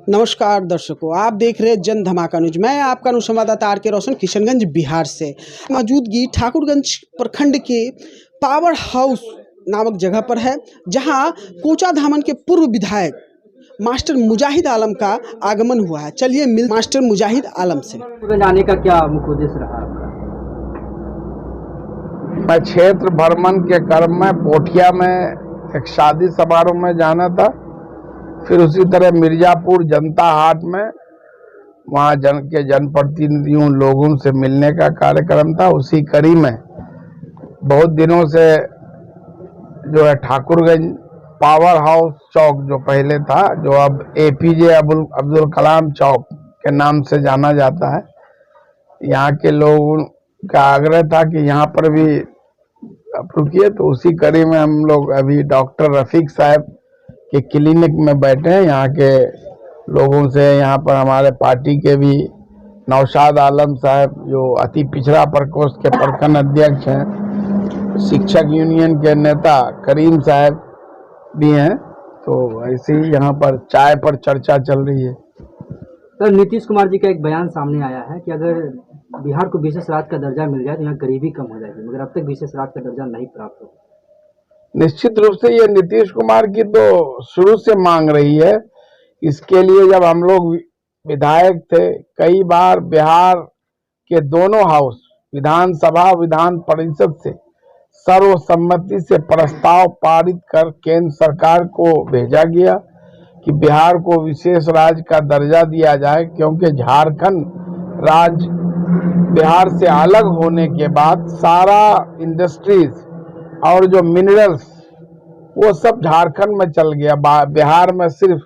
नमस्कार दर्शकों, आप देख रहे हैं जन धमाका न्यूज। मैं आपका संवाददाता आर के रोशन किशनगंज बिहार से। मौजूदगी ठाकुरगंज प्रखंड के पावर हाउस नामक जगह पर है, जहां कोचा धामन के पूर्व विधायक मास्टर मुजाहिद आलम का आगमन हुआ है। चलिए मिल मास्टर मुजाहिद आलम से। जाने का क्या मुख्य उद्देश्य रहा? मैं क्षेत्र भ्रमण के क्रम में पोठिया में एक शादी समारोह में जाना था, फिर उसी तरह मिर्जापुर जनता हाट में वहाँ जनप्रतिनिधियों लोगों से मिलने का कार्यक्रम था। उसी कड़ी में बहुत दिनों से जो है ठाकुरगंज पावर हाउस चौक जो पहले था, जो अब APJ अब्दुल कलाम चौक के नाम से जाना जाता है, यहाँ के लोगों का आग्रह था कि यहाँ पर भी रुकिए। तो उसी कड़ी में हम लोग अभी डॉक्टर रफीक साहब के क्लिनिक में बैठे हैं। यहाँ के लोगों से, यहाँ पर हमारे पार्टी के भी नौशाद आलम साहब जो अति पिछड़ा प्रकोष्ठ के प्रखंड अध्यक्ष हैं, शिक्षक यूनियन के नेता करीम साहब भी हैं। तो ऐसे ही यहाँ पर चाय पर चर्चा चल रही है। सर, नीतीश कुमार जी का एक बयान सामने आया है कि अगर बिहार को विशेष राज्य का दर्जा मिल जाए तो यहाँ गरीबी कम हो जाएगी, मगर अब तक विशेष राज्य का दर्जा नहीं प्राप्त हो। निश्चित रूप से ये नीतीश कुमार की तो शुरू से मांग रही है। इसके लिए जब हम लोग विधायक थे, कई बार बिहार के दोनों हाउस विधानसभा विधान परिषद से सर्वसम्मति से प्रस्ताव पारित कर केंद्र सरकार को भेजा गया कि बिहार को विशेष राज्य का दर्जा दिया जाए, क्योंकि झारखंड राज्य बिहार से अलग होने के बाद सारा इंडस्ट्रीज और जो मिनरल्स वो सब झारखंड में चल गया। बिहार में सिर्फ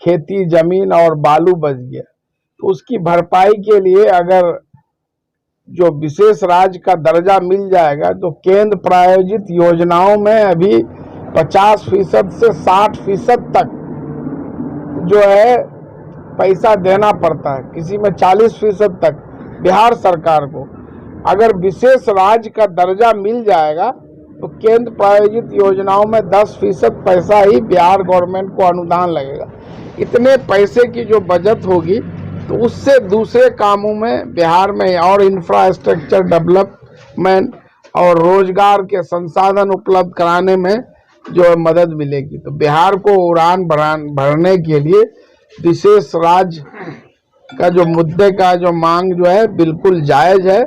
खेती जमीन और बालू बच गया। तो उसकी भरपाई के लिए अगर जो विशेष राज्य का दर्जा मिल जाएगा तो केंद्र प्रायोजित योजनाओं में अभी 50% से 60% तक जो है पैसा देना पड़ता है, किसी में 40% तक बिहार सरकार को। अगर विशेष राज्य का दर्जा मिल जाएगा तो केंद्र प्रायोजित योजनाओं में 10% पैसा ही बिहार गवर्नमेंट को अनुदान लगेगा। इतने पैसे की जो बचत होगी तो उससे दूसरे कामों में बिहार में और इंफ्रास्ट्रक्चर डेवलपमेंट और रोजगार के संसाधन उपलब्ध कराने में जो है मदद मिलेगी। तो बिहार को उड़ान भरने के लिए विशेष राज्य का जो मुद्दे का जो मांग जो है बिल्कुल जायज है।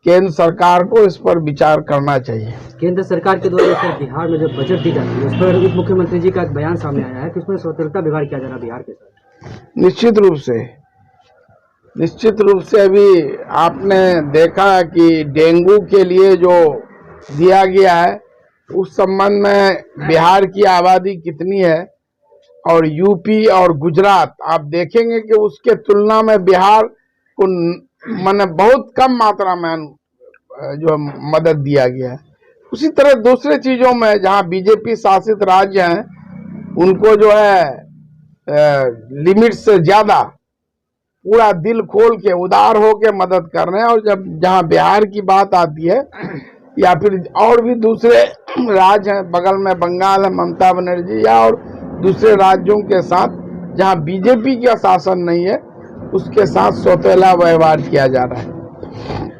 केंद्र सरकार को इस पर विचार करना चाहिए। केंद्र सरकार के द्वारा बिहार में जो बजट दी जाती है उस पर उप मुख्यमंत्री जी का एक बयान सामने आया है कि उसमें स्वतंत्रता व्यवहार किया जा रहा है बिहार के साथ। निश्चित रूप से अभी आपने देखा कि डेंगू के लिए जो दिया गया है उस संबंध में बिहार की आबादी कितनी है और यूपी और गुजरात आप देखेंगे कि उसके तुलना में बिहार को माने बहुत कम मात्रा में जो मदद दिया गया है। उसी तरह दूसरे चीजों में जहां बीजेपी शासित राज्य हैं उनको जो है लिमिट से ज्यादा पूरा दिल खोल के उदार हो के मदद कर रहे हैं। और जब जहां बिहार की बात आती है या फिर और भी दूसरे राज्य हैं, बगल में बंगाल है, ममता बनर्जी, या और दूसरे राज्यों के साथ जहां बीजेपी का शासन नहीं है उसके साथ सौतेला व्यवहार किया जा रहा है।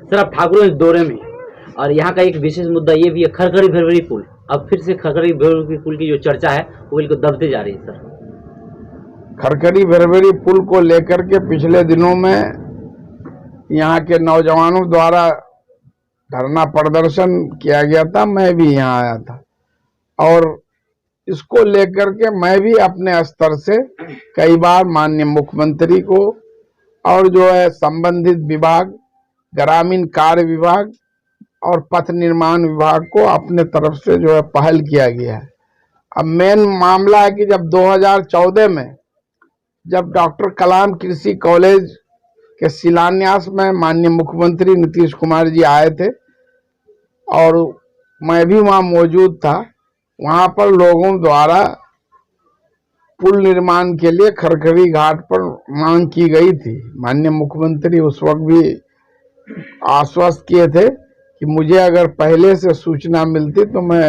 सर, आप ठाकुरगंज दौरे में और यहाँ का एक विशेष मुद्दा ये भी है खरखरी भरभरी पुल। अब फिर से खरखरी भरभरी पुल की जो चर्चा है वो बिल्कुल दबते जा रही है। सर, खरखरी भरभरी पुल को लेकर के पिछले दिनों में यहाँ के नौजवानों द्वारा धरना प्रदर्शन किया गया था। मैं भी यहाँ आया था और इसको लेकर के मैं भी अपने स्तर से कई बार माननीय मुख्यमंत्री को और जो है संबंधित विभाग, ग्रामीण कार्य विभाग और पथ निर्माण विभाग को अपने तरफ से जो है पहल किया गया है। अब मेन मामला है कि जब 2014 में जब डॉक्टर कलाम कृषि कॉलेज के शिलान्यास में माननीय मुख्यमंत्री नीतीश कुमार जी आए थे और मैं भी वहां मौजूद था, वहां पर लोगों द्वारा पुल निर्माण के लिए खरखरी घाट पर मांग की गई थी। माननीय मुख्यमंत्री उस वक्त भी आश्वस्त किए थे कि मुझे अगर पहले से सूचना मिलती तो मैं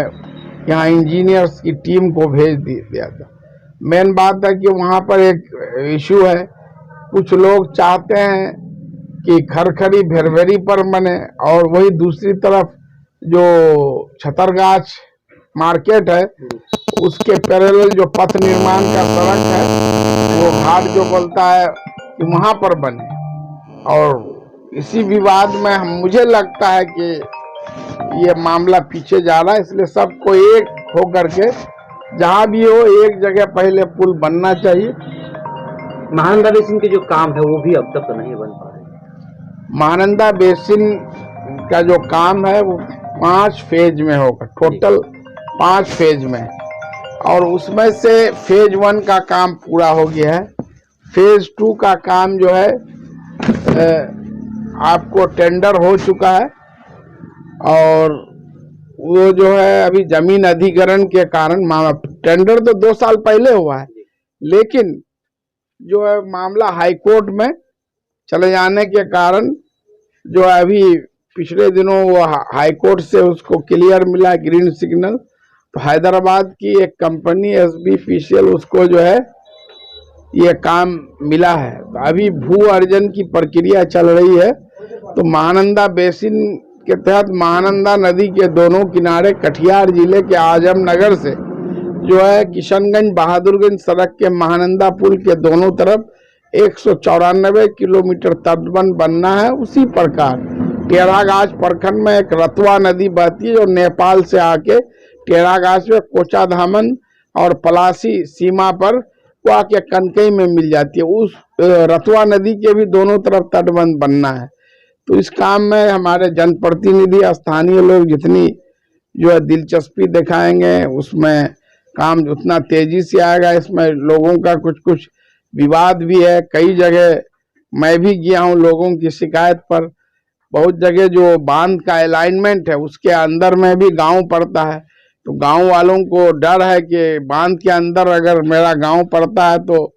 यहाँ इंजीनियर्स की टीम को भेज दिया था। मेन बात है कि वहां पर एक इशू है, कुछ लोग चाहते हैं कि खरखरी भेरवेरी पर बने और वही दूसरी तरफ जो छतरगाछ मार्केट है उसके पैरेलल जो पथ निर्माण का सड़क है वो घाट जो बोलता है कि वहां पर बने। और इसी विवाद में मुझे लगता है कि ये मामला पीछे जा रहा है, इसलिए सबको एक होकर के जहां भी हो एक जगह पहले पुल बनना चाहिए। महानंदा बेसिन के जो काम है वो भी अब तक तो नहीं बन पा रहे। महानंदा बेसिन का जो काम है वो 5 फेज में होगा, टोटल 5 फेज में, और उसमें से फेज 1 का काम पूरा हो गया है। फेज 2 का काम जो है आपको टेंडर हो चुका है और वो जो है अभी जमीन अधिग्रहण के कारण टेंडर तो 2 साल पहले हुआ है, लेकिन जो है मामला हाईकोर्ट में चले जाने के कारण जो है अभी पिछले दिनों वो हाईकोर्ट से उसको क्लियर मिला ग्रीन सिग्नल। तो हैदराबाद की एक कंपनी SBPCL उसको जो है ये काम मिला है। तो अभी भू अर्जन की प्रक्रिया चल रही है। तो महानंदा बेसिन के तहत महानंदा नदी के दोनों किनारे कटिहार जिले के आजमनगर से जो है किशनगंज बहादुरगंज सड़क के महानंदा पुल के दोनों तरफ 194 किलोमीटर तटबंध बनना है। उसी प्रकार टेरागाछ प्रखंड में एक रतवा नदी बहती है जो नेपाल से आके टेरागाछ में कोचाधामन और पलासी सीमा पर वो आके कनकई में मिल जाती है। उस रतवा नदी के भी दोनों तरफ तटबंध बनना है। तो इस काम में हमारे जनप्रतिनिधि स्थानीय लोग जितनी जो है दिलचस्पी दिखाएंगे उसमें काम उतना तेजी से आएगा। इसमें लोगों का कुछ कुछ विवाद भी है, कई जगह मैं भी गया हूं लोगों की शिकायत पर। बहुत जगह जो बांध का अलाइनमेंट है उसके अंदर में भी गांव पड़ता है, तो गांव वालों को डर है कि बांध के अंदर अगर मेरा गांव पड़ता है तो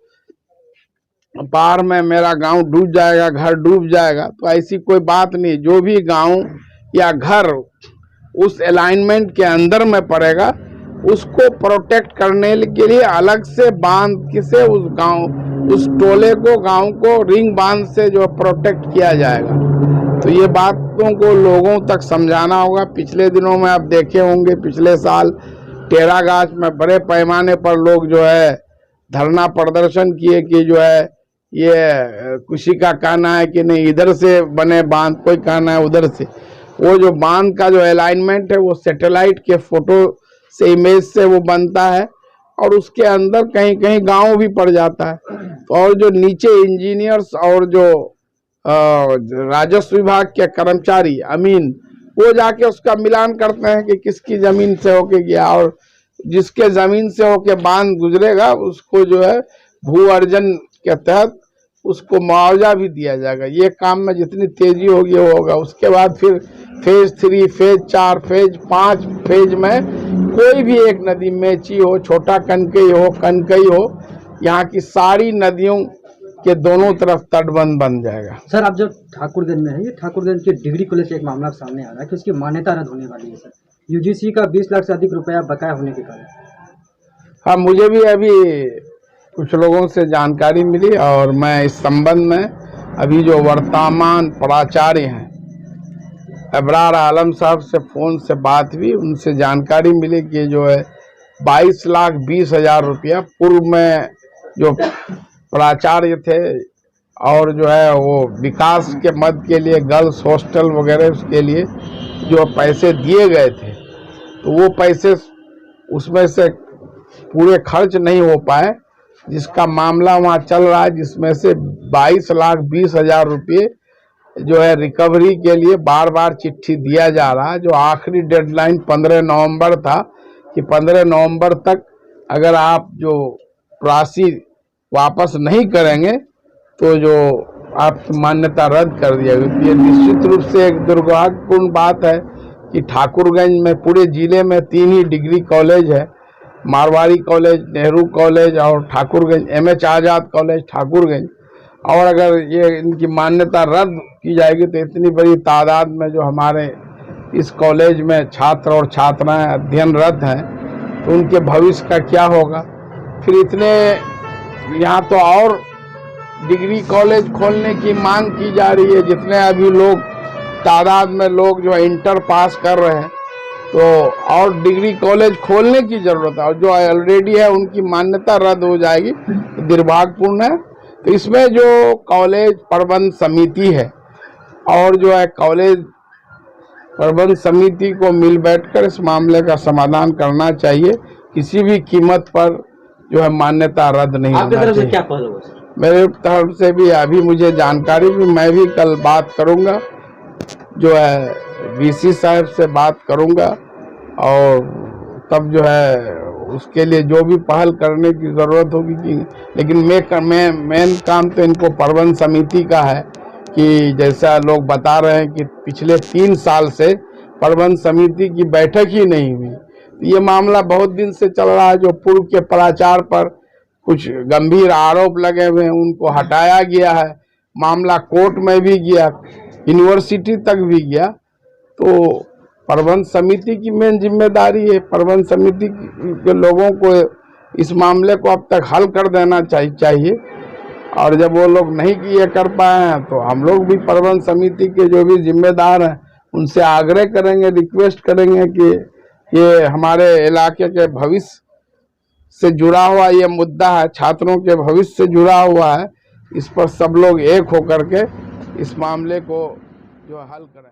पार में मेरा गांव डूब जाएगा, घर डूब जाएगा। तो ऐसी कोई बात नहीं, जो भी गांव या घर उस अलाइनमेंट के अंदर में पड़ेगा उसको प्रोटेक्ट करने के लिए अलग से बांध से उस गांव उस टोले को गांव को रिंग बांध से जो प्रोटेक्ट किया जाएगा। तो ये बातों को लोगों तक समझाना होगा। पिछले दिनों में आप देखे होंगे पिछले साल टेरागाछ में बड़े पैमाने पर लोग जो है धरना प्रदर्शन किए कि जो है ये किसी का कहना है कि नहीं इधर से बने बांध, कोई कहना है उधर से। वो जो बांध का जो अलाइनमेंट है वो सैटेलाइट के फोटो से इमेज से वो बनता है और उसके अंदर कहीं कहीं गांव भी पड़ जाता है। और जो नीचे इंजीनियर्स और जो राजस्व विभाग के कर्मचारी अमीन वो जाके उसका मिलान करते हैं कि किसकी जमीन से होके गया, और जिसके जमीन से होके बांध गुजरेगा उसको जो है भू अर्जन के तहत उसको मुआवजा भी दिया जाएगा। ये काम में जितनी तेजी होगी वो होगा। उसके बाद फिर फेज 3, फेज 4, फेज 5 फेज में कोई भी एक नदी मेची हो, छोटा कनकई हो, यहाँ की सारी नदियों के दोनों तरफ तटबंध बन जाएगा। सर आप जो ठाकुरगंज में है, ये ठाकुरगंज के डिग्री कॉलेज से एक मामला सामने आ रहा है कि उसकी मान्यता रद्द होने वाली है सर, UGC का 20 लाख से अधिक रुपया बकाया होने के कारण। हाँ, मुझे भी अभी कुछ लोगों से जानकारी मिली और मैं इस संबंध में अभी जो वर्तमान प्राचार्य हैं अबरार आलम साहब से फ़ोन से बात हुई, उनसे जानकारी मिली कि जो है 22,20,000 रुपया पूर्व में जो प्राचार्य थे और जो है वो विकास के मद के लिए गर्ल्स हॉस्टल वगैरह उसके लिए जो पैसे दिए गए थे, तो वो पैसे उसमें से पूरे खर्च नहीं हो पाए, जिसका मामला वहाँ चल रहा है, जिसमें से 22,20,000 रुपये जो है रिकवरी के लिए बार बार चिट्ठी दिया जा रहा है। जो आखिरी डेडलाइन 15 नवंबर था कि 15 नवंबर तक अगर आप जो राशि वापस नहीं करेंगे तो जो आपकी मान्यता रद्द कर दिया गया। ये निश्चित रूप से एक दुर्भाग्यपूर्ण बात है कि ठाकुरगंज में पूरे जिले में 3 ही डिग्री कॉलेज है, मारवाड़ी कॉलेज, नेहरू कॉलेज और ठाकुरगंज MH आज़ाद कॉलेज ठाकुरगंज। और अगर ये इनकी मान्यता रद्द की जाएगी तो इतनी बड़ी तादाद में जो हमारे इस कॉलेज में छात्र और छात्राएं अध्ययनरत हैं तो उनके भविष्य का क्या होगा। फिर इतने यहाँ तो और डिग्री कॉलेज खोलने की मांग की जा रही है। जितने अभी लोग तादाद में लोग जो इंटर पास कर रहे हैं, तो और डिग्री कॉलेज खोलने की जरूरत है, और जो ऑलरेडी है उनकी मान्यता रद्द हो जाएगी, तो दुर्भाग्यपूर्ण है। तो इसमें जो कॉलेज प्रबंध समिति है और जो है कॉलेज प्रबंध समिति को मिल बैठकर इस मामले का समाधान करना चाहिए। किसी भी कीमत पर जो है मान्यता रद्द नहीं आपकी होना तरफ से चाहिए। क्या पहल होगा सर? मेरे तरफ से भी अभी मुझे जानकारी भी, मैं भी कल बात करूंगा, जो है वीसी साहब से बात करूंगा, और तब जो है उसके लिए जो भी पहल करने की जरूरत होगी कि, लेकिन मेन काम तो इनको प्रबंध समिति का है कि जैसा लोग बता रहे हैं कि पिछले 3 साल से प्रबंध समिति की बैठक ही नहीं हुई। तो ये मामला बहुत दिन से चल रहा है। जो पूर्व के प्राचार्य पर कुछ गंभीर आरोप लगे हुए हैं, उनको हटाया गया है। मामला कोर्ट में भी गया, यूनिवर्सिटी तक भी गया। तो प्रबंध समिति की मेन जिम्मेदारी है। प्रबंध समिति के लोगों को इस मामले को अब तक हल कर देना चाहिए, और जब वो लोग नहीं किए कर पाए हैं, तो हम लोग भी प्रबंध समिति के जो भी जिम्मेदार हैं उनसे आग्रह करेंगे, रिक्वेस्ट करेंगे कि ये हमारे इलाके के भविष्य से जुड़ा हुआ ये मुद्दा है, छात्रों के भविष्य से जुड़ा हुआ है। इस पर सब लोग एक होकर के इस मामले को जो हल करें।